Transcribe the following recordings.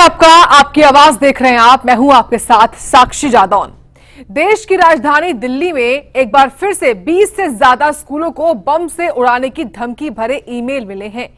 आपका आपकी आवाज देख रहे हैं आप। मैं हूं आपके साथ साक्षी जादौन। देश की राजधानी दिल्ली में एक बार फिर से 20 से ज्यादा स्कूलों को बम से उड़ाने की धमकी भरे ईमेल मिले हैं,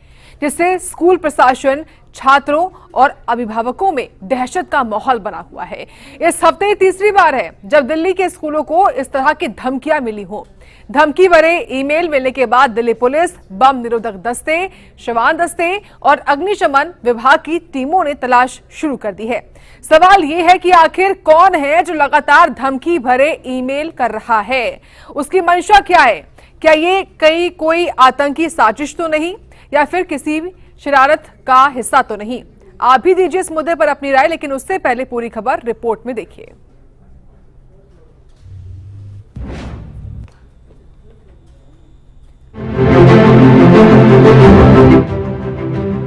जिससे स्कूल प्रशासन, छात्रों और अभिभावकों में दहशत का माहौल बना हुआ है। इस हफ्ते तीसरी बार है जब दिल्ली के स्कूलों को इस तरह की धमकियां मिली हो। धमकी भरे ईमेल मिलने के बाद दिल्ली पुलिस, बम निरोधक दस्ते, शवान दस्ते और अग्निशमन विभाग की टीमों ने तलाश शुरू कर दी है। सवाल यह है कि आखिर कौन है जो लगातार धमकी भरे ईमेल कर रहा है, उसकी मंशा क्या है? क्या ये कोई आतंकी साजिश तो नहीं, या फिर किसी शरारत का हिस्सा तो नहीं? आप भी दीजिए इस मुद्दे पर अपनी राय, लेकिन उससे पहले पूरी खबर रिपोर्ट में देखिए।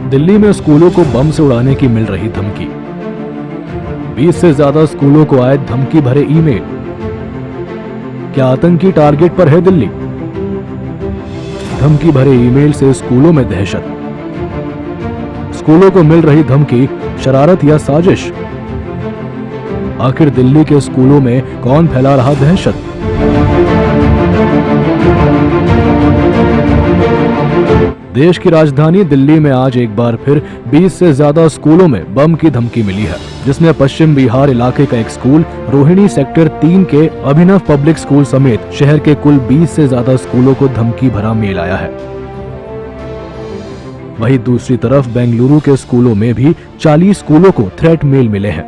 दिल्ली में स्कूलों को बम से उड़ाने की मिल रही धमकी। 20 से ज्यादा स्कूलों को आए धमकी भरे ईमेल। क्या आतंकी टारगेट पर है दिल्ली? धमकी भरे ईमेल से स्कूलों में दहशत। स्कूलों को मिल रही धमकी, शरारत या साजिश? आखिर दिल्ली के स्कूलों में कौन फैला रहा दहशत? देश की राजधानी दिल्ली में आज एक बार फिर 20 से ज्यादा स्कूलों में बम की धमकी मिली है, जिसमें पश्चिम बिहार इलाके का एक स्कूल, रोहिणी सेक्टर 3 के अभिनव पब्लिक स्कूल समेत शहर के कुल 20 से ज्यादा स्कूलों को धमकी भरा मेल आया है। वहीं दूसरी तरफ बेंगलुरु के स्कूलों में भी 40 स्कूलों को थ्रेट मेल मिले हैं।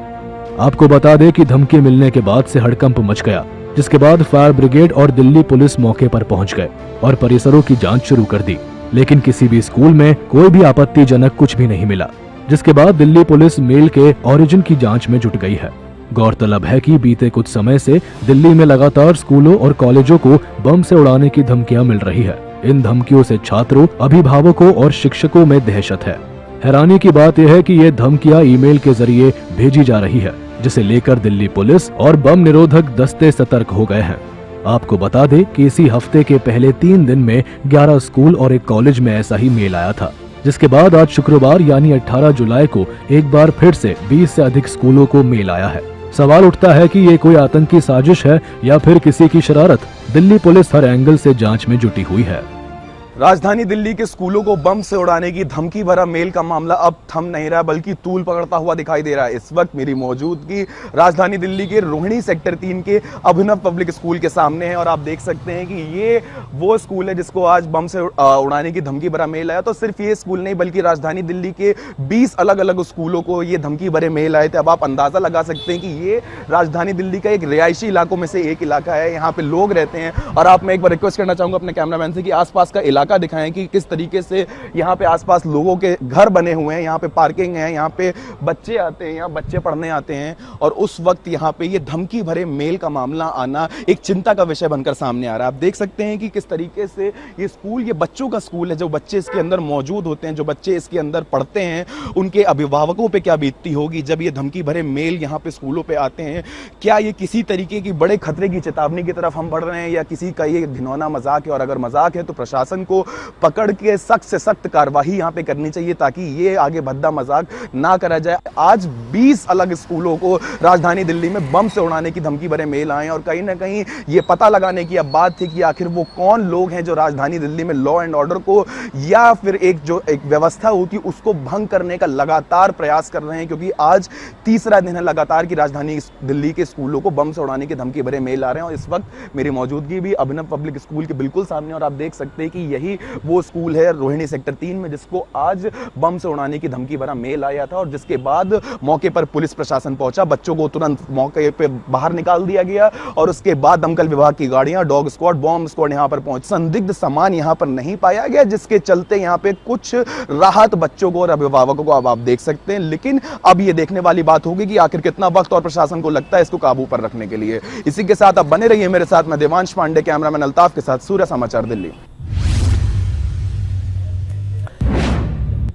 आपको बता दें कि धमकी मिलने के बाद से हड़कंप मच गया, जिसके बाद फायर ब्रिगेड और दिल्ली पुलिस मौके पर पहुंच गए और परिसरों की जांच शुरू कर दी, लेकिन किसी भी स्कूल में कोई भी आपत्तिजनक कुछ भी नहीं मिला, जिसके बाद दिल्ली पुलिस मेल के ओरिजिन की जांच में जुट गई है। गौरतलब है कि बीते कुछ समय से दिल्ली में लगातार स्कूलों और कॉलेजों को बम से उड़ाने की धमकियां मिल रही है। इन धमकियों से छात्रों, अभिभावकों और शिक्षकों में दहशत है। हैरानी की बात यह है कि ये धमकियां ईमेल के जरिए भेजी जा रही है, जिसे लेकर दिल्ली पुलिस और बम निरोधक दस्ते सतर्क हो गए हैं। आपको बता दें कि इसी हफ्ते के पहले 3 दिन में 11 स्कूल और एक कॉलेज में ऐसा ही मेल आया था, जिसके बाद आज शुक्रवार यानी 18 जुलाई को एक बार फिर से 20 से अधिक स्कूलों को मेल आया है। सवाल उठता है कि ये कोई आतंकी साजिश है या फिर किसी की शरारत? दिल्ली पुलिस हर एंगल से जांच में जुटी हुई है। राजधानी दिल्ली के स्कूलों को बम से उड़ाने की धमकी भरा मेल का मामला अब थम नहीं रहा, बल्कि तूल पकड़ता हुआ दिखाई दे रहा है। इस वक्त मेरी मौजूदगी राजधानी दिल्ली के रोहिणी सेक्टर 3 के अभिनव पब्लिक स्कूल के सामने है और आप देख सकते हैं कि ये वो स्कूल है जिसको आज बम से उड़ाने की धमकी भरा मेल आया। तो सिर्फ ये स्कूल नहीं, बल्कि राजधानी दिल्ली के 20 अलग अलग स्कूलों को ये धमकी भरे मेल आए थे। अब आप अंदाजा लगा सकते हैं कि ये राजधानी दिल्ली का एक रिहायशी इलाकों में से एक इलाका है। यहाँ पे लोग रहते हैं और आप, मैं एक बार रिक्वेस्ट करना चाहूंगा अपने कैमरामैन से कि आसपास का इलाका दिखाएं कि किस तरीके से यहाँ पे आसपास लोगों के घर बने हुए हैं, यहाँ पे पार्किंग है, यहाँ पे बच्चे आते हैं, यहाँ बच्चे पढ़ने आते हैं। और उस वक्त यहाँ पे ये धमकी भरे मेल का मामला आना एक चिंता का विषय बनकर सामने आ रहा है। आप देख सकते हैं कि किस तरीके से ये स्कूल, ये बच्चों का स्कूल है। जो बच्चे इसके अंदर मौजूद होते हैं, जो बच्चे इसके अंदर पढ़ते हैं, उनके अभिभावकों पे क्या बीतती होगी जब ये धमकी भरे मेल यहाँ पे स्कूलों पे आते हैं। क्या ये किसी तरीके की बड़े खतरे की चेतावनी की तरफ हम बढ़ रहे हैं, या किसी का ये घिनौना मजाक है? और अगर मजाक है तो प्रशासन को पकड़ के सख्त से सख्त कार्रवाई यहां पे करनी चाहिए, ताकि ये आगे भद्दा मजाक ना करा जाए। आज 20 अलग स्कूलों को राजधानी दिल्ली में बम से उड़ाने की धमकी भरे मेल आए और कहीं ना कहीं ये पता लगाने की अब बात थी कि आखिर वो कौन लोग हैं जो राजधानी दिल्ली में लॉ एंड ऑर्डर को या फिर एक व्यवस्था होती है उसको भंग करने का लगातार प्रयास कर रहे हैं। क्योंकि आज तीसरा दिन है लगातार की राजधानी दिल्ली के स्कूलों को बम से उड़ाने की धमकी भरे मेल आ रहे हैं। और इस वक्त मेरी मौजूदगी भी अभिनव पब्लिक स्कूल के बिल्कुल सामने, और आप देख सकते हैं कि यही वो स्कूल है रोहिणी सेक्टर 3 में जिसको आज बम से उड़ाने की धमकी भरा मेल आया था। और जिसके बाद मौके पर पुलिस प्रशासन पहुंचा, बच्चों को तुरंत मौके पे बाहर निकाल दिया गया और उसके बाद दमकल विभाग की गाड़ियां, डॉग स्क्वाड, बॉम्ब स्क्वाड यहां पर पहुंच। संदिग्ध सामान यहां पर नहीं पाया गया, जिसके चलते यहां पे कुछ राहत बच्चों को और अभिभावकों को अब आप देख सकते हैं। लेकिन अब ये देखने वाली बात होगी कि आखिर कितना वक्त और प्रशासन को लगता है इसको काबू पर रखने के लिए। इसी के साथ अब बने रहिए मेरे साथ, मैं देवांश पांडे, कैमरामैन अल्ताफ के साथ, सूर्य समाचार दिल्ली।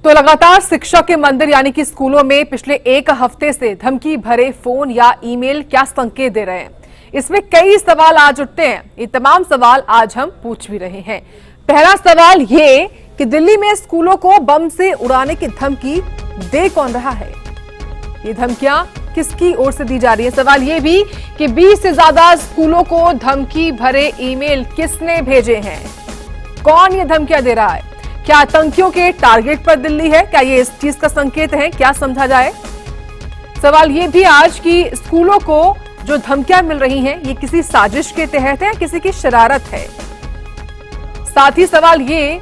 तो लगातार शिक्षा के मंदिर यानी कि स्कूलों में पिछले एक हफ्ते से धमकी भरे फोन या ईमेल क्या संकेत दे रहे हैं, इसमें कई सवाल आज उठते हैं। ये तमाम सवाल आज हम पूछ भी रहे हैं। पहला सवाल ये कि दिल्ली में स्कूलों को बम से उड़ाने की धमकी दे कौन रहा है? ये धमकियां किसकी ओर से दी जा रही है? सवाल ये भी कि 20 से ज्यादा स्कूलों को धमकी भरे ईमेल किसने भेजे हैं? कौन ये धमकियां दे रहा है? क्या आतंकियों के टारगेट पर दिल्ली है? क्या ये इस चीज का संकेत है? क्या समझा जाए? सवाल ये भी आज की स्कूलों को जो धमकियां मिल रही हैं, ये किसी साजिश के तहत है, किसी की शरारत है? साथ ही सवाल ये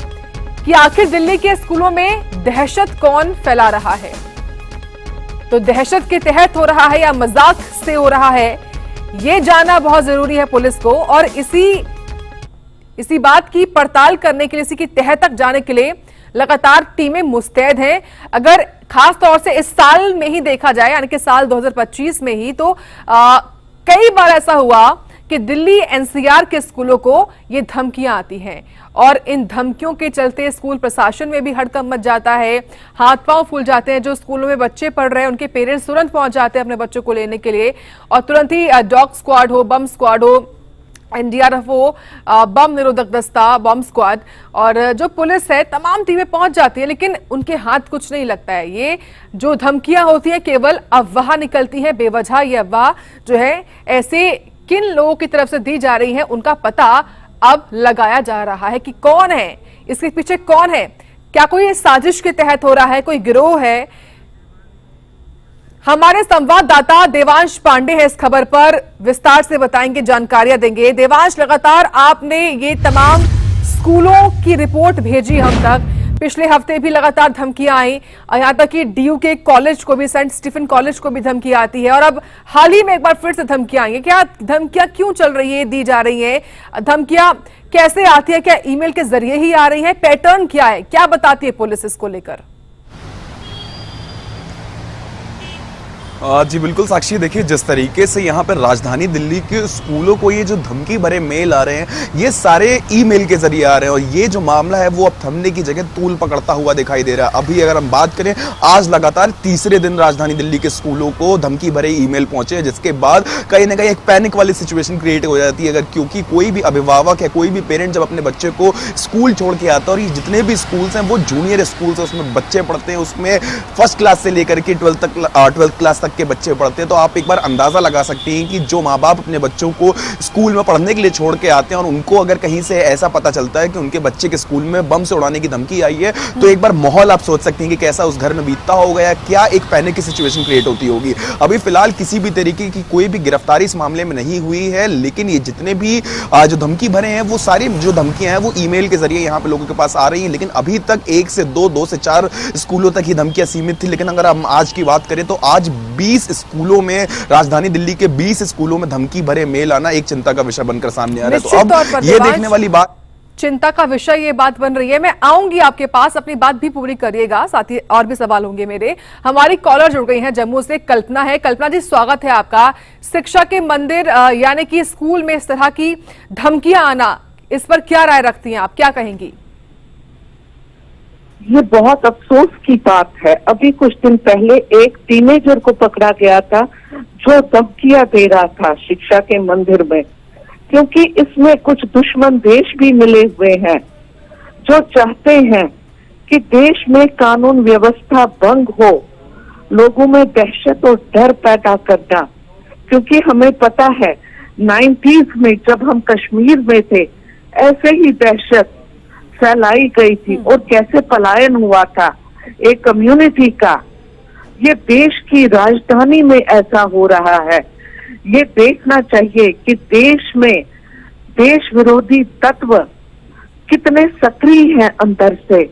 कि आखिर दिल्ली के स्कूलों में दहशत कौन फैला रहा है? तो दहशत के तहत हो रहा है या मजाक से हो रहा है, ये जानना बहुत जरूरी है पुलिस को। और इसी बात की पड़ताल करने के लिए, इसी की तह तक जाने के लिए लगातार टीमें मुस्तैद हैं। अगर खास तौर से इस साल में ही देखा जाए, यानी कि साल 2025 में ही, तो कई बार ऐसा हुआ कि दिल्ली एनसीआर के स्कूलों को ये धमकियां आती हैं और इन धमकियों के चलते स्कूल प्रशासन में भी हड़कंप मच जाता है, हाथ पांव फूल जाते हैं। जो स्कूलों में बच्चे पढ़ रहे हैं उनके पेरेंट्स तुरंत पहुंच जाते हैं अपने बच्चों को लेने के लिए और तुरंत ही डॉग स्क्वाड हो, बम स्क्वाड हो, एनडीआरएफ हो, बम निरोधक दस्ता, बम स्क्वाड और जो पुलिस है, तमाम टीमें पहुंच जाती है, लेकिन उनके हाथ कुछ नहीं लगता है। ये जो धमकियां होती हैं केवल अफवाह निकलती हैं, बेवजह ये अफवाह जो है ऐसे किन लोगों की तरफ से दी जा रही है, उनका पता अब लगाया जा रहा है कि कौन है, इसके पीछे कौन है। क्या कोई साजिश के तहत हो रहा है, कोई गिरोह है? हमारे संवाददाता देवांश पांडे है इस खबर पर, विस्तार से बताएंगे, जानकारियां देंगे। देवांश, लगातार आपने ये तमाम स्कूलों की रिपोर्ट भेजी हम तक, पिछले हफ्ते भी लगातार धमकियां आई, यहां तक कि डीयू के कॉलेज को भी, सेंट स्टीफन कॉलेज को भी धमकी आती है और अब हाल ही में एक बार फिर से धमकियां आई है। क्या धमकियां क्यों चल रही है, दी जा रही है? धमकियां कैसे आती है? क्या ईमेल के जरिए ही आ रही है? पैटर्न क्या है? क्या बताती है पुलिस इसको लेकर? जी बिल्कुल साक्षी, देखिए जिस तरीके से यहाँ पर राजधानी दिल्ली के स्कूलों को ये जो धमकी भरे मेल आ रहे हैं, ये सारे ईमेल के जरिए आ रहे हैं और ये जो मामला है वो अब थमने की जगह तूल पकड़ता हुआ दिखाई दे रहा है। अभी अगर हम बात करें, आज लगातार तीसरे दिन राजधानी दिल्ली के स्कूलों को धमकी भरे ईमेल पहुंचे, जिसके बाद कहीं ना कहीं एक पैनिक वाली सिचुएशन क्रिएट हो जाती है। अगर क्योंकि कोई भी अभिभावक है, कोई भी पेरेंट जब अपने बच्चे को स्कूल छोड़ के आता है, और ये जितने भी स्कूल्स हैं वो जूनियर स्कूल्स हैं, उसमें बच्चे पढ़ते हैं, उसमें फर्स्ट क्लास से लेकर के 12th क्लास तक के बच्चे पढ़ते हैं, तो आप एक बार अंदाजा लगा सकते हैं कि जो माँ बाप अपने बच्चों को स्कूल में पढ़ने के लिए छोड़ के आते हैं और उनको अगर कहीं से ऐसा पता चलता है कि उनके बच्चे के स्कूल में बम से उड़ाने की धमकी आई है, तो एक बार माहौल आप सोच सकते हैं कि कैसा उस घर में बीतता होगा या क्या एक पैनिक की सिचुएशन क्रिएट होती होगी। अभी फिलहाल किसी भी तरीके की कोई भी गिरफ्तारी इस मामले में नहीं हुई है, लेकिन ये जितने भी जो धमकी भरे हैं वो सारी जो धमकियां हैं वो ईमेल के जरिए यहाँ पे लोगों के पास आ रही हैं। लेकिन अभी तक 1 से 2 से 4 स्कूलों तक ही धमकियां सीमित थी, लेकिन अगर हम आज की बात करें तो आज 20 स्कूलों में, राजधानी दिल्ली के 20 स्कूलों में धमकी भरे मेल आना एक चिंता का विषय बनकर सामने आ रहा है। तो अब ये देखने वाली बात, चिंता का विषय ये बात बन रही है। मैं आऊंगी आपके पास, अपनी बात भी पूरी करिएगा, साथ ही और भी सवाल होंगे मेरे। हमारी कॉलर जुड़ गई हैं जम्मू से, कल्पना है। कल्पना जी, स्वागत है आपका। शिक्षा के मंदिर यानी कि स्कूल में इस तरह की धमकियां आना, इस पर क्या राय रखती हैं आप, क्या कहेंगी? ये बहुत अफसोस की बात है। अभी कुछ दिन पहले एक टीनेजर को पकड़ा गया था जो धमकियां दे रहा था शिक्षा के मंदिर में, क्योंकि इसमें कुछ दुश्मन देश भी मिले हुए हैं जो चाहते हैं कि देश में कानून व्यवस्था भंग हो, लोगों में दहशत और डर पैदा करना। क्योंकि हमें पता है 90s में जब हम कश्मीर में थे, ऐसे ही दहशत फैलाई गई थी और कैसे पलायन हुआ था एक कम्युनिटी का। ये देश की राजधानी में ऐसा हो रहा है। ये देखना चाहिए कि देश में देश विरोधी तत्व कितने सक्रिय हैं अंदर से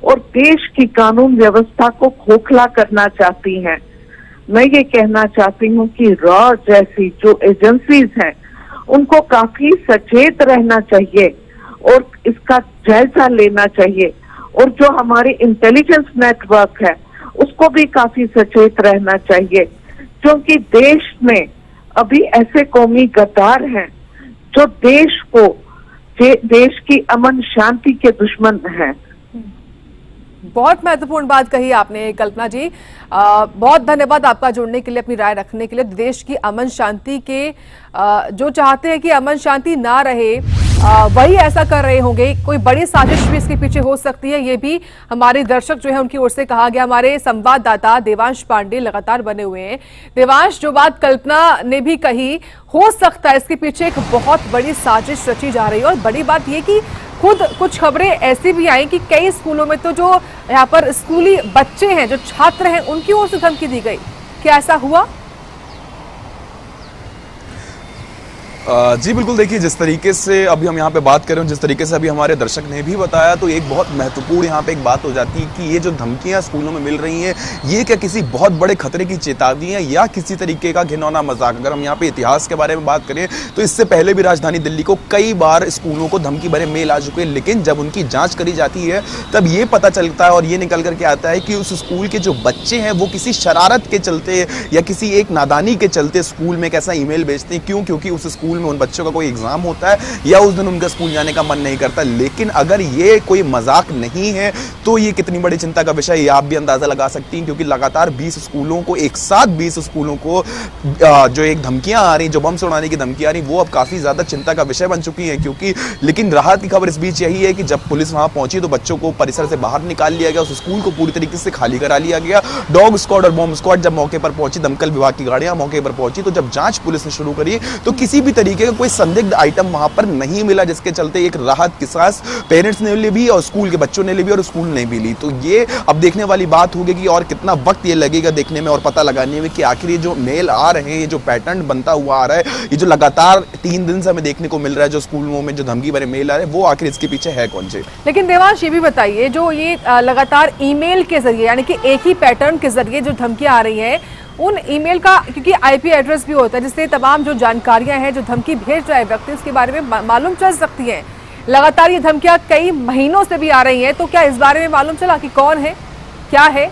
और देश की कानून व्यवस्था को खोखला करना चाहती हैं। मैं ये कहना चाहती हूँ कि रॉ जैसी जो एजेंसीज हैं उनको काफी सचेत रहना चाहिए और इसका जायजा लेना चाहिए, और जो हमारे इंटेलिजेंस नेटवर्क है उसको भी काफी सचेत रहना चाहिए, क्योंकि देश में अभी ऐसे कौमी गद्दार हैं जो देश की अमन शांति के दुश्मन हैं। बहुत महत्वपूर्ण बात कही आपने कल्पना जी, बहुत धन्यवाद आपका जुड़ने के लिए, अपनी राय रखने के लिए। देश की अमन शांति के जो चाहते हैं कि अमन शांति ना रहे वही ऐसा कर रहे होंगे, कोई बड़ी साजिश भी इसके पीछे हो सकती है, ये भी हमारे दर्शक जो है उनकी ओर से कहा गया। हमारे संवाददाता देवांश पांडे लगातार बने हुए हैं। देवांश, जो बात कल्पना ने भी कही, हो सकता है इसके पीछे एक बहुत बड़ी साजिश रची जा रही है। और बड़ी बात यह कि खुद कुछ खबरें ऐसी भी आई कि कई स्कूलों में तो जो यहाँ पर स्कूली बच्चे हैं, जो छात्र हैं, उनकी ओर से धमकी दी गई। क्या ऐसा हुआ? जी बिल्कुल, देखिए जिस तरीके से अभी हम यहाँ पे बात कर रहे हैं, जिस तरीके से अभी हमारे दर्शक ने भी बताया, तो एक बहुत महत्वपूर्ण यहाँ पे एक बात हो जाती है कि ये जो धमकियाँ स्कूलों में मिल रही हैं, ये क्या किसी बहुत बड़े खतरे की चेतावनी है या किसी तरीके का घिनौना मजाक। अगर हम यहाँ पे इतिहास के बारे में बात करें तो इससे पहले भी राजधानी दिल्ली को कई बार स्कूलों को धमकी भरे मेल आ चुके हैं, लेकिन जब उनकी जाँच करी जाती है तब ये पता चलता है और ये निकल करके आता है कि उस स्कूल के जो बच्चे हैं वो किसी शरारत के चलते या किसी एक नादानी के चलते स्कूल में एक ऐसा ईमेल भेजते हैं। क्यों? क्योंकि उस स्कूल में उन बच्चों का कोई एग्जाम होता है या उस दिन उनका स्कूल जाने का मन नहीं करता। लेकिन अगर ये कोई मजाक नहीं है तो ये कितनी बड़ी चिंता का विषय, ये आप भी अंदाजा लगा सकती हैं, क्योंकि लगातार 20 स्कूलों को, एक साथ 20 स्कूलों को जो एक धमकियां आ रही, जो बम से उड़ाने की धमकियां आ रही, वो अब काफी ज्यादा चिंता का विषय बन चुकी है। क्योंकि लेकिन राहत की खबर इस बीच यही है कि जब पुलिस वहां पहुंची तो बच्चों को परिसर से बाहर निकाल लिया गया, उस स्कूल को पूरी तरीके से खाली करा लिया गया। डॉग स्क्वाड और बॉम्ब स्क्वाड जब मौके पर पहुंची, दमकल विभाग की गाड़ियां मौके पर पहुंची, तो जब जांच पुलिस ने शुरू करी तो किसी भी तरीके का कोई संदिग्ध आइटम वहां पर नहीं मिला, जिसके चलते एक राहत की सांस पेरेंट्स ने ली भी और स्कूल के बच्चों ने ली भी और स्कूल ने भी ली। तो ये अब देखने वाली बात होगी कि और कितना वक्त ये लगेगा देखने में और पता लगाने में कि आखिर ये जो मेल आ रहे हैं, ये जो पैटर्न बनता हुआ आ रहा है, ये जो लगातार 3 दिन से हमें देखने को मिल रहा है, जो स्कूलों में जो धमकी भरे मेल आ रहे हैं, वो आखिर इसके पीछे है कौन से। लेकिन देवांश, ये भी बताइए, जो ये लगातार ईमेल के जरिए, यानी कि एक ही पैटर्न के जरिए जो धमकियां आ रही हैं, उन ईमेल का, क्योंकि आईपी एड्रेस भी होता है जिससे तमाम जो जानकारियां हैं, जो धमकी भेज रहा है व्यक्ति, उसके बारे में मालूम चल सकती है। लगातार ये धमकियां कई महीनों से भी आ रही हैं, तो क्या इस बारे में मालूम चला कि कौन है, क्या है?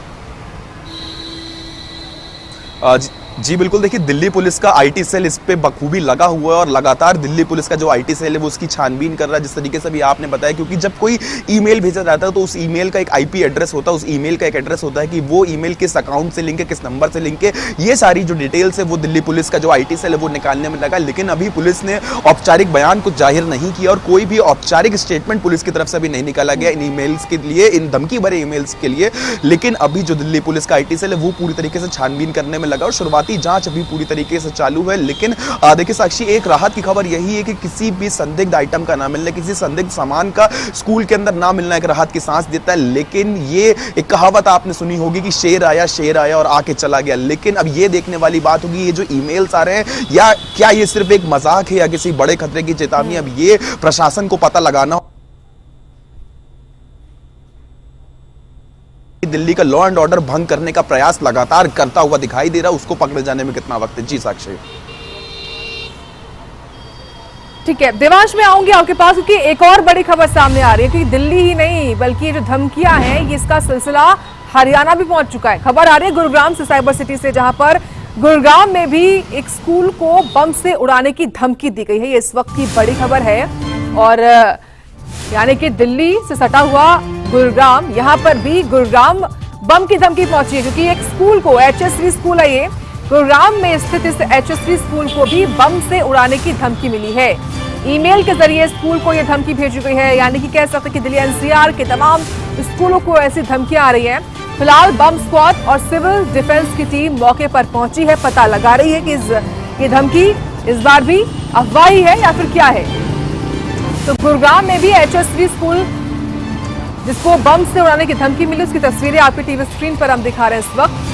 जी बिल्कुल, देखिए दिल्ली पुलिस का आईटी सेल इस पे बखूबी लगा हुआ है और लगातार दिल्ली पुलिस का जो आईटी सेल है वो उसकी छानबीन कर रहा है, जिस तरीके से भी आपने बताया। क्योंकि जब कोई ईमेल भेजा जाता है तो उस ईमेल का एक आईपी एड्रेस होता है, उस ईमेल का एक एड्रेस होता है कि वो ईमेल किस अकाउंट से लिंक है, किस नंबर से लिंक है, ये सारी जो डिटेल्स है वो दिल्ली पुलिस का जो आईटी सेल है वो निकालने में लगा। लेकिन अभी पुलिस ने औपचारिक बयान कुछ जाहिर नहीं किया और कोई भी औपचारिक स्टेटमेंट पुलिस की तरफ से भी नहीं निकाला गया इन ईमेल्स के लिए, इन धमकी भरे ईमेल्स के लिए। लेकिन अभी जो दिल्ली पुलिस का आईटी सेल है वो पूरी तरीके से छानबीन करने में लगा और शुरुआती जांच अभी पूरी तरीके से चालू है। लेकिन देखिए साक्षी, एक राहत की खबर यही है कि किसी भी संदिग्ध आइटम का ना मिलना, किसी संदिग्ध सामान का स्कूल के अंदर ना मिलना एक राहत की सांस देता है। लेकिन ये एक कहावत आपने सुनी होगी कि शेर आया और आके चला गया। लेकिन अब ये देखने वाली बात होगी, ये जो ईमेल्स आ रहे हैं या क्या ये सिर्फ एक मजाक है या किसी बड़े खतरे की चेतावनी, अब ये प्रशासन को पता लगाना। दिल्ली का लॉ एंड ऑर्डर भंग करने का प्रयास लगातार करता हुआ दिखाई दे रहा है, उसको पकड़े जाने में कितना वक्त है। जी साक्षी। ठीक है देवांश, मैं आऊंगी आपके पास क्योंकि एक और बड़ी खबर सामने आ रही है कि दिल्ली ही नहीं बल्कि ये जो धमकियां हैं, ये इसका सिलसिला हरियाणा भी पहुंच चुका है। खबर आ रही है गुरुग्राम से, साइबर सिटी से, जहां पर गुरुग्राम में भी एक स्कूल को बम से उड़ाने की धमकी दी गई है। ये इस वक्त की बड़ी खबर है और यानी कि दिल्ली से सटा हुआ गुरुग्राम, यहां पर भी गुरुग्राम बम की धमकी पहुंची है क्योंकि एक स्कूल को, एचएसवी स्कूल है ये, गुरुग्राम में स्थित इस एचएसवी स्कूल को भी बम से उड़ाने की धमकी मिली है। ईमेल के जरिए स्कूल को यह धमकी भेजी गई है, यानी कि कह सकते हैं कि दिल्ली एनसीआर के तमाम स्कूलों को ऐसी धमकियां आ रही हैं। फिलहाल बम स्क्वाड और सिविल डिफेंस की टीम मौके पर पहुंची है, पता लगा रही है कि ये धमकी इस बार भी अफवाह ही है या फिर क्या है। तो गुरुग्राम में भी एचएसवी स्कूल जिसको बम से उड़ाने की धमकी मिली, उसकी तस्वीरें आपकी टीवी स्क्रीन पर हम दिखा रहे हैं इस वक्त।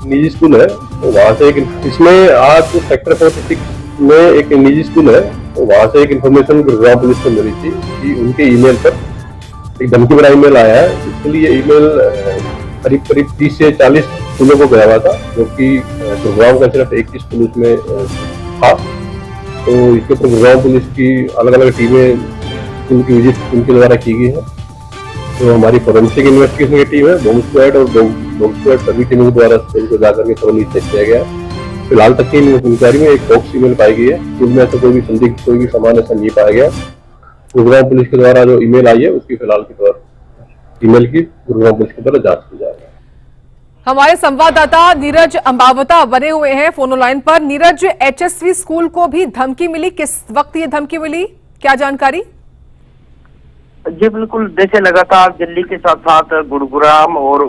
निजी स्कूल है तो वहां से एक, इसमें आज सेक्टर 46 में एक निजी स्कूल है तो वहां से एक इन्फॉर्मेशन गुरुग्राम पुलिस को मिली थी कि उनके ईमेल पर एक धमकी भरा ईमेल आया है। इसके लिए ईमेल करीब 30 से 40 स्कूलों को गया हुआ था, जो कि गुरुग्राम का सिर्फ एक ही स्कूल उसमें था। तो इसके ऊपर गुरुग्राम पुलिस की अलग अलग टीमें स्कूल की विजिट उनके द्वारा की गई है। तो हमारी फोरेंसिक इन्वेस्टिगेशन की टीम है, बॉम्ब स्क्वाड और डॉग स्क्वाड, सभी टीमों के द्वारा स्कूल को जाकर के थोड़ा चेक किया गया। फिलहाल तक की इंक्वायरी में एक बॉक्स ईमेल पाई गई है, जिसमें ऐसा कोई भी संदिग्ध कोई भी सामान ऐसा नहीं पाया गया। गुरुग्राम पुलिस के द्वारा जो ईमेल आई है उसकी फिलहाल के द्वारा ईमेल की गुरुग्राम पुलिस के द्वारा जांच की जा रही है। हमारे संवाददाता नीरज अंबावता बने हुए हैं फोन लाइन पर। नीरज, एचएसवी स्कूल को भी धमकी मिली, किस वक्त ये धमकी मिली, क्या जानकारी? जी बिल्कुल, देखिए लगातार दिल्ली के साथ साथ गुरुग्राम और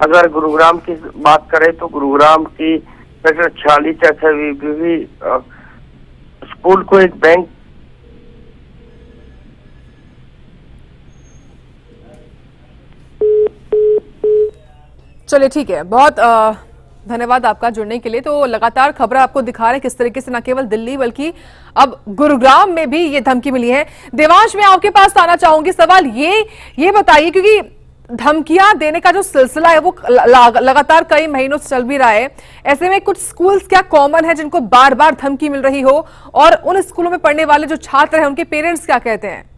अगर गुरुग्राम की बात करें तो गुरुग्राम की सेक्टर 46 एचएसवी स्कूल को एक बैंक चलिए ठीक है, बहुत धन्यवाद आपका जुड़ने के लिए। तो लगातार खबर आपको दिखा रहे हैं किस तरीके से न केवल दिल्ली बल्कि अब गुरुग्राम में भी ये धमकी मिली है। देवांश, मैं आपके पास आना चाहूंगी। सवाल ये बताइए, क्योंकि धमकियां देने का जो सिलसिला है वो लगातार कई महीनों से चल भी रहा है, ऐसे में कुछ स्कूल्स क्या कॉमन है जिनको बार बार धमकी मिल रही हो, और उन स्कूलों में पढ़ने वाले जो छात्र हैं उनके पेरेंट्स क्या कहते हैं?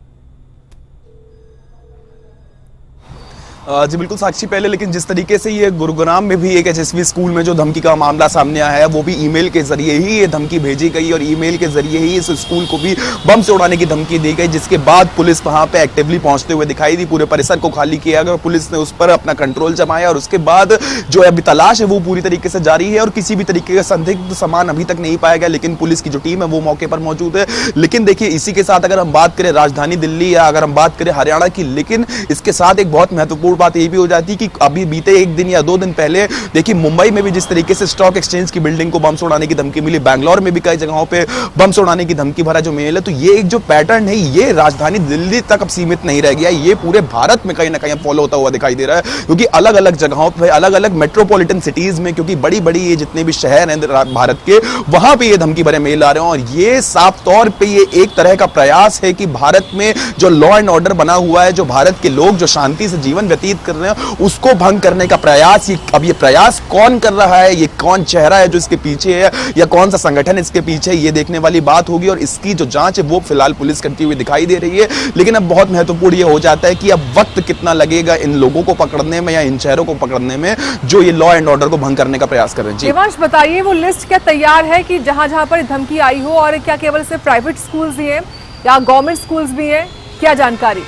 जी बिल्कुल साक्षी, पहले लेकिन जिस तरीके से ये गुरुग्राम में भी एक एचएसवी स्कूल में जो धमकी का मामला सामने आया है, वो भी ईमेल के जरिए ही ये धमकी भेजी गई और ईमेल के जरिए ही इस स्कूल को भी बम से उड़ाने की धमकी दी गई, जिसके बाद पुलिस वहां पे एक्टिवली पहुंचते हुए दिखाई दी। पूरे परिसर को खाली किया गया और पुलिस ने उस पर अपना कंट्रोल जमाया, और उसके बाद जो अभी तलाश है वो पूरी तरीके से जारी है और किसी भी तरीके का संदिग्ध सामान अभी तक नहीं पाया गया, लेकिन पुलिस की जो टीम है वो मौके पर मौजूद है। लेकिन देखिए, इसी के साथ अगर हम बात करें राजधानी दिल्ली या अगर हम बात करें हरियाणा की, लेकिन इसके साथ एक बहुत महत्वपूर्ण बात ये भी हो जाती कि अभी बीते एक दिन या 2 दिन पहले देखिए मुंबई में भी जिस तरीके से स्टॉक एक्सचेंज की बिल्डिंग को बम से उड़ाने की धमकी मिली, बैंगलोर में भी कई जगहों पे बम से उड़ाने की धमकी भरा जो मेल है, तो ये एक जो पैटर्न है ये राजधानी दिल्ली तक अब सीमित नहीं रह गया, ये पूरे भारत में कहीं ना कहीं फॉलो होता हुआ दिखाई दे रहा है। क्योंकि अलग अलग जगहों पर अलग अलग मेट्रोपॉलिटन सिटीज में, क्योंकि बड़ी बड़ी ये जितने भी शहर हैं भारत के, वहां पर ये धमकी भरे मेल आ रहे हैं, और ये साफ तौर पर ये एक तरह का प्रयास है कि भारत में जो लॉ एंड ऑर्डर बना हुआ है, जो भारत के लोग जो शांति से जीवन व्यतीत कर रहे हैं, उसको भंग करने का प्रयास। अब ये प्रयास कौन कर रहा है, ये कौन चेहरा है जो इसके पीछे है, या कौन सा संगठन इसके पीछे है, ये देखने वाली बात होगी, और इसकी जो जांच है वो फिलहाल पुलिस करती हुई दिखाई दे रही है। लेकिन अब बहुत महत्वपूर्ण ये हो जाता है कि अब वक्त कितना लगेगा इन लोगों को पकड़ने में या इन शहरों को पकड़ने में जो ये लॉ एंड ऑर्डर को भंग करने का प्रयास कर रहे हैं। जी देवांश, बताइए वो लिस्ट क्या तैयार है कि जहां जहां पर धमकी आई हो, और क्या केवल सिर्फ प्राइवेट स्कूल्स ही हैं या गवर्नमेंट स्कूल्स भी हैं, क्या जानकारी?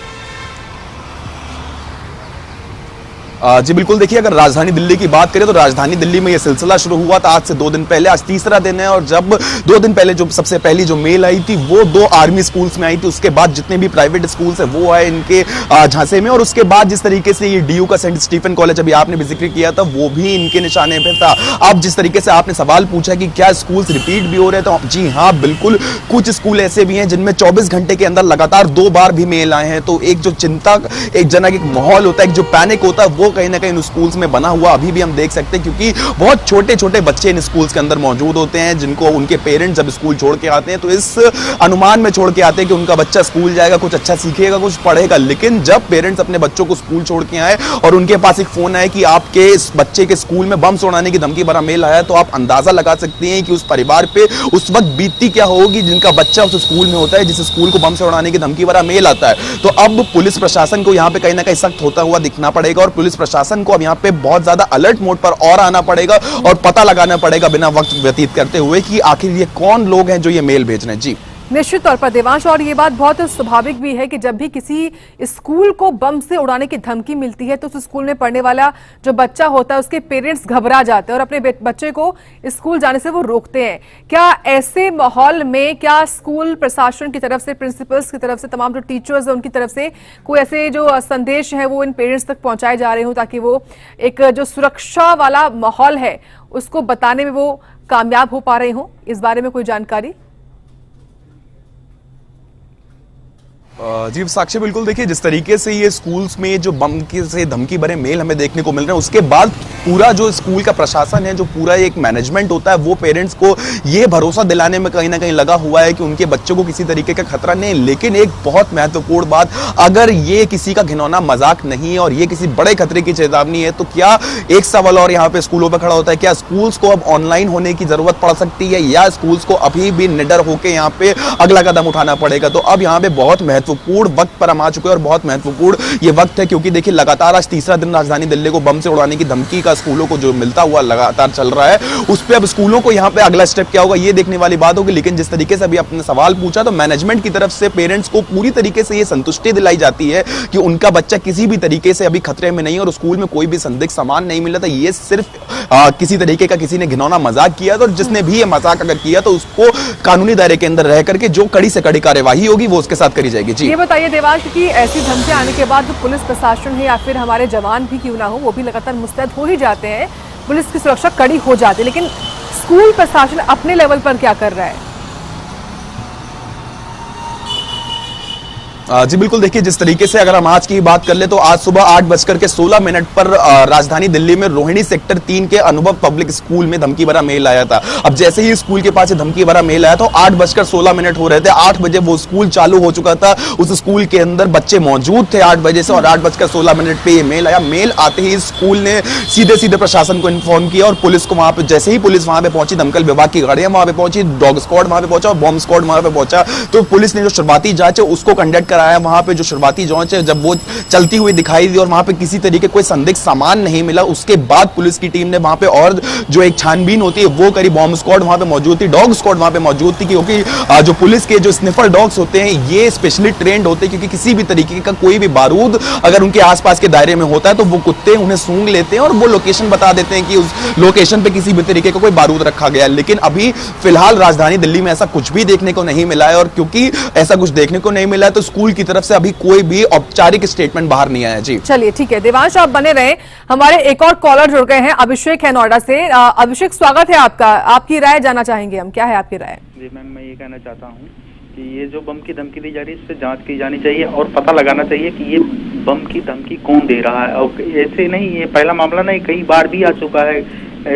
जी बिल्कुल, देखिए अगर राजधानी दिल्ली की बात करें तो राजधानी दिल्ली में यह सिलसिला शुरू हुआ था आज से 2 दिन पहले, आज तीसरा दिन है, और जब 2 दिन पहले जो सबसे पहली जो मेल आई थी वो 2 आर्मी स्कूल्स में आई थी, उसके बाद जितने भी प्राइवेट स्कूल्स हैं वो आए इनके झांसे में, और उसके बाद जिस तरीके से ये डीयू का सेंट स्टीफन कॉलेज अभी आपने भी जिक्र किया था वो भी इनके निशाने पे था। अब जिस तरीके से आपने सवाल पूछा कि क्या स्कूल्स रिपीट भी हो रहे, तो जी हाँ बिल्कुल, कुछ स्कूल ऐसे भी हैं जिनमें 24 घंटे के अंदर लगातार 2 बार भी मेल आए हैं। तो एक जो चिंता, एक जनक एक माहौल होता है, एक जो पैनिक होता है, वो कहीं ना कहीं इन स्कूल्स में बना हुआ अभी भी हम देख सकते हैं, क्योंकि बहुत छोटे छोटे बच्चे इन स्कूल्स के अंदर मौजूद होते हैं, जिनको उनके पेरेंट्स जब स्कूल छोड़ के आते हैं तो इस अनुमान में छोड़ के आते हैं कि उनका बच्चा स्कूल जाएगा, कुछ अच्छा सीखेगा, कुछ पढ़ेगा। लेकिन जब पेरेंट्स अपने बच्चों को स्कूल छोड़ के आए और उनके पास एक फोन आया कि आपके इस बच्चे के स्कूल में बम उड़ाने की धमकी भरा मेल आया, तो आप अंदाजा लगा सकते हैं कि उस परिवार पे उस वक्त बीतती क्या होगी जिनका बच्चा उस स्कूल में होता है, जिस स्कूल को बम से उड़ाने की धमकी भरा मेल आता है। तो अब पुलिस प्रशासन को यहाँ पे कहीं ना कहीं सख्त होता हुआ दिखना पड़ेगा, और पुलिस प्रशासन को अब यहाँ पे बहुत ज्यादा अलर्ट मोड पर और आना पड़ेगा और पता लगाना पड़ेगा बिना वक्त व्यतीत करते हुए कि आखिर ये कौन लोग हैं जो ये मेल भेज रहे हैं। जी निश्चित तौर पर देवांश, और ये बात बहुत स्वाभाविक भी है कि जब भी किसी स्कूल को बम से उड़ाने की धमकी मिलती है तो उस स्कूल में पढ़ने वाला जो बच्चा होता है उसके पेरेंट्स घबरा जाते हैं और अपने बच्चे को स्कूल जाने से वो रोकते हैं। क्या ऐसे माहौल में क्या स्कूल प्रशासन की तरफ से, प्रिंसिपल्स की तरफ से, तमाम जो टीचर्स हैं उनकी तरफ से कोई ऐसे जो संदेश है वो इन पेरेंट्स तक पहुंचाए जा रहे हो ताकि वो एक जो सुरक्षा वाला माहौल है उसको बताने में वो कामयाब हो पा रहे हो? इस बारे में कोई जानकारी? जी साक्षी, बिल्कुल देखिए जिस तरीके से ये स्कूल्स में जो बम के से धमकी भरे मेल हमें देखने को मिल रहे हैं, उसके बाद पूरा जो स्कूल का प्रशासन है, जो पूरा एक मैनेजमेंट होता है, वो पेरेंट्स को ये भरोसा दिलाने में कहीं ना कहीं लगा हुआ है कि उनके बच्चों को किसी तरीके का खतरा नहीं। लेकिन एक बहुत महत्वपूर्ण बात, अगर ये किसी का घिनौना मजाक नहीं है और ये किसी बड़े खतरे की चेतावनी है, तो क्या एक सवाल और यहाँ पे स्कूलों पर खड़ा होता है, क्या स्कूल्स को अब ऑनलाइन होने की जरूरत पड़ सकती है या स्कूल्स को अभी भी निडर होकर यहाँ पे अगला कदम उठाना पड़ेगा? तो अब यहाँ पे बहुत महत्वपूर्ण वक्त पर हम आ चुके हैं और बहुत महत्वपूर्ण ये वक्त है, क्योंकि देखिए लगातार आज तीसरा दिन राजधानी दिल्ली को बम से उड़ाने की धमकी का स्कूलों को जो मिलता हुआ लगातार चल रहा है, उस पर अब स्कूलों को यहाँ पे अगला स्टेप क्या होगा ये देखने वाली बात होगी। लेकिन जिस तरीके से अभी आपने सवाल पूछा, तो मैनेजमेंट की तरफ से पेरेंट्स को पूरी तरीके से ये संतुष्टि दिलाई जाती है कि उनका बच्चा किसी भी तरीके से अभी खतरे में नहीं, और स्कूल में कोई भी संदिग्ध सामान नहीं मिला था। ये सिर्फ किसी तरीके का किसी ने घिनौना मजाक किया था, और जिसने भी ये मजाक अगर किया तो उसको कानूनी दायरे के अंदर रह करके जो कड़ी से कड़ी कार्यवाही होगी वो उसके साथ करी जाएगी। जी ये बताइए देवांश कि ऐसी धमकियां आने के बाद जो पुलिस प्रशासन है या फिर हमारे जवान भी क्यों ना हो, वो भी लगातार मुस्तैद हो ही जाते हैं, पुलिस की सुरक्षा कड़ी हो जाती है, लेकिन स्कूल प्रशासन अपने लेवल पर क्या कर रहा है? जी बिल्कुल, देखिए जिस तरीके से अगर हम आज की बात कर ले तो आज सुबह 8:16 पर राजधानी दिल्ली में रोहिणी सेक्टर 3 के अनुभव पब्लिक स्कूल में धमकी भरा मेल आया था। अब जैसे ही स्कूल के पास धमकी भरा मेल आया तो 8:16 हो रहे थे, 8 बजे वो स्कूल चालू हो चुका था, उस स्कूल के अंदर बच्चे मौजूद थे 8 बजे से, और 8:16 पे ये मेल आया। मेल आते ही स्कूल ने सीधे सीधे प्रशासन को इन्फॉर्म किया, और पुलिस को वहां पे जैसे ही पुलिस वहां पे पहुंची, दमकल विभाग की गाड़ियां वहां पे पहुंची, डॉग स्क्वाड वहां पे पहुंचा और बॉम्ब स्क्वाड वहां पे पहुंचा, तो पुलिस ने जो शुरुआती जांच है उसको कंडक्ट कराया। वहां पे जो शुरुआती जांच है जब वो चलती हुई दिखाई दी और वहां पे किसी तरीके कोई संदिग्ध सामान नहीं मिला, उसके बाद पुलिस की टीम ने वहां पे और जो एक छानबीन होती है वो करी। बॉम्ब स्क्वाड वहां पे मौजूद थी, डॉग स्क्वाड वहां पे मौजूद थी, क्योंकि जो पुलिस के जो स्निफर डॉग्स होते हैं ये स्पेशली ट्रेंड होते हैं, क्योंकि किसी भी तरीके का कोई भी बारूद अगर उनके आसपास के दायरे में होता है तो वो कुत्ते उन्हें सूंघ लेते हैं और वो लोकेशन बता देते हैं कि उस लोकेशन पे किसी भी तरीके का कोई बारूद रखा गया है। लेकिन अभी फिलहाल राजधानी दिल्ली में ऐसा कुछ भी देखने को नहीं मिला है, और क्योंकि ऐसा कुछ देखने को नहीं मिला है तो स्कूल की तरफ से अभी कोई भी औपचारिक स्टेटमेंट बाहर नहीं आया। जी चलिए ठीक है देवांश, आप बने रहे। हमारे एक और कॉलर जुड़ गए हैं, अभिषेक है नोएडा से। अभिषेक स्वागत है आपका, आपकी राय जानना चाहेंगे हम, क्या है आपकी राय? जी मैम, मैं ये कहना चाहता हूँ कि ये जो बम की धमकी दी जा रही है इस पे जांच की जानी चाहिए और पता लगाना चाहिए कि ये बम की धमकी कौन दे रहा है। और ऐसे नहीं, ये पहला मामला नहीं, कई बार भी आ चुका है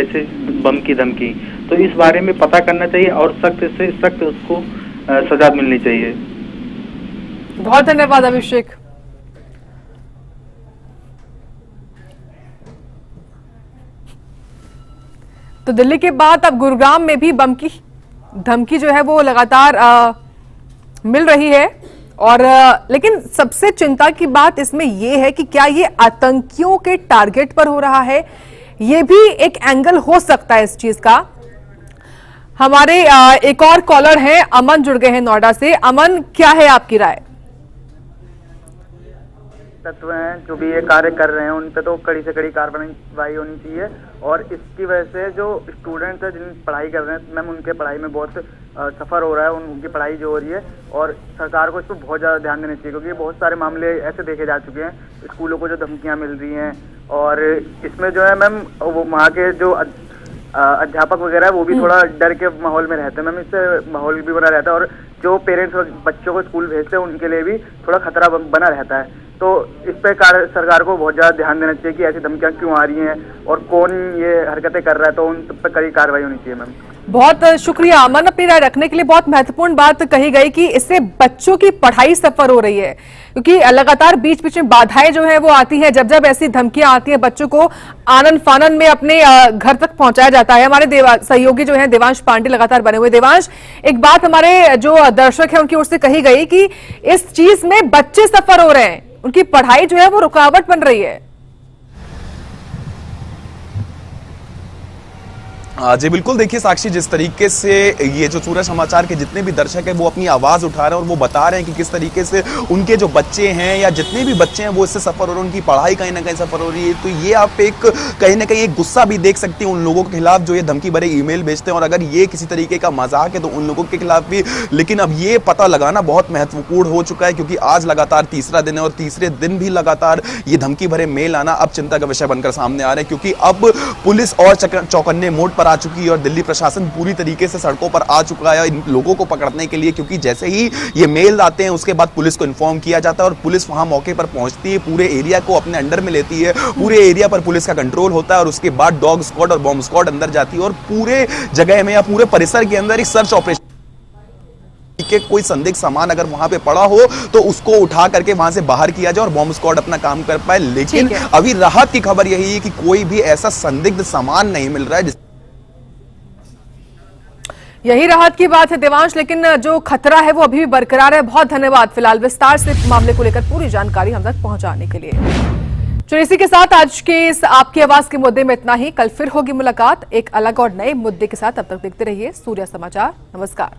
ऐसे बम की धमकी, तो इस बारे में पता करना चाहिए और सख्त से सख्त उसको सजा मिलनी चाहिए। बहुत धन्यवाद अभिषेक। तो दिल्ली के बाद अब गुरुग्राम में भी बम की धमकी जो है वो लगातार मिल रही है, और लेकिन सबसे चिंता की बात इसमें यह है कि क्या ये आतंकियों के टारगेट पर हो रहा है, ये भी एक एंगल हो सकता है इस चीज का। हमारे एक और कॉलर हैं, अमन जुड़ गए हैं नोएडा से। अमन, क्या है आपकी राय? तत्व हैं जो भी ये कार्य कर रहे हैं उन पे तो कड़ी से कड़ी कार्रवाई होनी चाहिए, और इसकी वजह से जो स्टूडेंट्स हैं जिन पढ़ाई कर रहे हैं मैम, उनके पढ़ाई में बहुत सफ़र हो रहा है, उनकी पढ़ाई जो हो रही है, और सरकार को इस पर बहुत ज़्यादा ध्यान देना चाहिए, क्योंकि बहुत सारे मामले ऐसे देखे जा चुके हैं स्कूलों को जो धमकियाँ मिल रही हैं, और इसमें जो है मैम वो वहाँ के जो अध्यापक वगैरह है वो भी थोड़ा डर के माहौल में रहते हैं मैम, इससे माहौल भी बना रहता है, और जो पेरेंट्स बच्चों को स्कूल भेजते हैं उनके लिए भी थोड़ा खतरा बना रहता है। तो इस पे सरकार को बहुत ज़्यादा ध्यान देना चाहिए कि ऐसी धमकियाँ क्यों आ रही हैं और कौन ये हरकतें कर रहा है, तो उन पर कड़ी कार्रवाई होनी चाहिए मैम। बहुत शुक्रिया अमन, अपनी राय रखने के लिए। बहुत महत्वपूर्ण बात कही गई कि इससे बच्चों की पढ़ाई सफर हो रही है, क्योंकि लगातार बीच बीच में बाधाएं जो है वो आती हैं। जब जब ऐसी धमकियां आती हैं बच्चों को आनन फानन में अपने घर तक पहुंचाया जाता है। हमारे सहयोगी जो है देवांश पांडे लगातार बने हुए। देवांश, एक बात हमारे जो दर्शक है उनकी ओर से कही गई कि इस चीज में बच्चे सफर हो रहे हैं, उनकी पढ़ाई जो है वो रुकावट बन रही है। जी बिल्कुल, देखिए साक्षी, जिस तरीके से ये जो सूरज समाचार के जितने भी दर्शक हैं वो अपनी आवाज़ उठा रहे हैं और वो बता रहे हैं कि किस तरीके से उनके जो बच्चे हैं या जितने भी बच्चे हैं वो इससे सफ़र हो रहे हैं, उनकी पढ़ाई कहीं ना कहीं सफ़र हो रही है। तो ये आप एक कहीं ना कहीं एक गुस्सा भी देख सकते हैं उन लोगों के खिलाफ जो ये धमकी भरे ईमेल भेजते हैं, और अगर ये किसी तरीके का मजाक है तो उन लोगों के खिलाफ भी। लेकिन अब ये पता लगाना बहुत महत्वपूर्ण हो चुका है, क्योंकि आज लगातार तीसरा दिन है और तीसरे दिन भी लगातार ये धमकी भरे मेल आना अब चिंता का विषय बनकर सामने आ रहे हैं, क्योंकि अब पुलिस और चौकन्ने मोड पर आ चुकी है और दिल्ली प्रशासन पूरी तरीके से सड़कों पर आ चुका है इन लोगों को पकड़ने के लिए। क्योंकि जैसे ही ये मेल आते हैं उसके बाद पुलिस को इन्फॉर्म किया जाता है और पुलिस वहां मौके पर पहुंचती है, पूरे एरिया को अपने अंडर में लेती है, पूरे एरिया पर पुलिस का कंट्रोल होता है, और उसके बाद डॉग स्क्वाड और बॉम्ब स्क्वाड अंदर जाती है और पूरे जगह में या पूरे परिसर के अंदर एक सर्च ऑपरेशन के कोई संदिग्ध सामान अगर वहां पे पड़ा हो तो उसको उठा करके वहां से बाहर किया जाए और बॉम्ब स्क्वाड अपना काम कर पाए। लेकिन अभी राहत की खबर यही है कि कोई भी ऐसा संदिग्ध सामान नहीं मिल रहा है। यही राहत की बात है देवांश, लेकिन जो खतरा है वो अभी भी बरकरार है। बहुत धन्यवाद फिलहाल विस्तार से मामले को लेकर पूरी जानकारी हम तक पहुंचाने के लिए। चलिए इसी के साथ आज के इस आपकी आवाज के मुद्दे में इतना ही। कल फिर होगी मुलाकात एक अलग और नए मुद्दे के साथ। तब तक देखते रहिए सूर्या समाचार। नमस्कार।